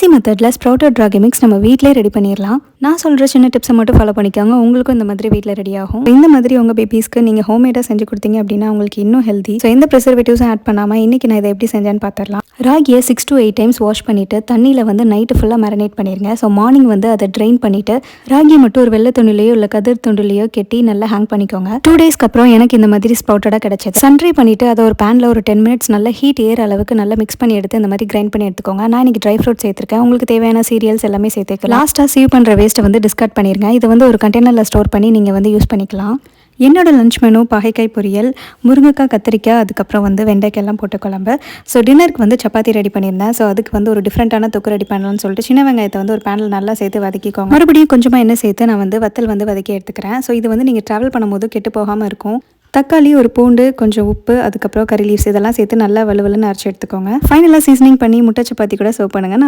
Easy மெத்தடில் sprouted ragi mix நம்ம வீட்டிலே ரெடி பண்ணிடலாம். நான் சொல்கிற சின்ன டிப்ஸை மட்டும் ஃபாலோ பண்ணிக்கோங்க. உங்களுக்கும் இந்த மாதிரி வீட்டில் ரெடி ஆகும். இந்த மாதிரி உங்கள் பேபிஸ்க்கு நீங்கள் ஹோம்மேடாக செஞ்சு கொடுத்தீங்க அப்படின்னா உங்களுக்கு இன்னும் ஹெல்தி. ஸோ எந்த ப்ரிசர்வேட்டிவ்ஸும் ஆட் பண்ணாமல் இன்றைக்கி நான் இதை எப்படி செஞ்சேன்னு பார்த்துடலாம். ராகியை 6 to 8 டைம்ஸ் வாஷ் பண்ணிவிட்டு தண்ணியில் வந்து நைட்டு ஃபுல்லாக மேரினேட் பண்ணிடுங்க. ஸோ மார்னிங் வந்து அதை ட்ரெயின் பண்ணிவிட்டு ராகியை மட்டும் ஒரு வெள்ளை துணிலையோ இல்லை கதிர் துண்டுலையோ கெட்டி நல்லா ஹேங் பண்ணிக்கோங்க. 2 டேஸ்க்கு அப்புறம் எனக்கு இந்த மாதிரி ஸ்ப்ரவுட்டடாக கிடைச்சது. சன்ட்ரை பண்ணிவிட்டு அதை ஒரு பேனில் ஒரு 10 மினிட்ஸ் நல்லா ஹீட் ஏற அளவுக்கு நல்லா மிக்ஸ் பண்ணி எடுத்து இந்த மாதிரி கிரைண்ட் பண்ணி எடுத்துக்கோங்க. நான் இன்றைக்கி ட்ரை ஃப்ரூட் சேர்த்துருக்கேன். உங்களுக்கு தேவையான சீரியல்ஸ் எல்லாமே சேர்த்துக்கலாம். லாஸ்ட்டாக சீவ் பண்ணுற வேஸ்ட்டை வந்து டிஸ்கார்ட் பண்ணிடுங்க. இதை வந்து ஒரு கண்டெய்னரில் ஸ்டோர் பண்ணி நீங்கள் வந்து யூஸ் பண்ணிக்கலாம். என்னோட லஞ்ச் மெனு பாகைக்காய் பொரியல், முருங்கைக்காய், கத்திரிக்காய், அதுக்கப்புறம் வந்து வெண்டைக்காயெல்லாம் போட்ட குழம்பு. ஸோ டின்னருக்கு வந்து சப்பாத்தி ரெடி பண்ணியிருந்தேன். ஸோ அதுக்கு வந்து ஒரு டிஃப்ரெண்ட்டான தொக்கு ரெடி பண்ணலாம்னு சொல்லிட்டு சின்ன வெங்காயத்தை வந்து ஒரு பேனில் நல்லா சேர்த்து வதக்கிக்கோங்க. மறுபடியும் கொஞ்சமாக எண்ணெய் சேர்த்து நான் வந்து வத்தல் வந்து வதக்கி எடுத்துக்கிறேன். ஸோ இது வந்து நீங்கள் ட்ராவல் பண்ணும்போது கெட்டு போகாமல் இருக்கும். தக்காளி, ஒரு பூண்டு, கொஞ்சம் உப்பு, அதுக்கப்புறம் கறி லீவ்ஸ் இதெல்லாம் சேர்த்து நல்லா வலுவலுன்னு அரைச்சி எடுத்துக்கோங்க. ஃபைனலாக சீசனிங் பண்ணி முட்டை சப்பாத்தி கூட சர்வ் பண்ணுங்கள்.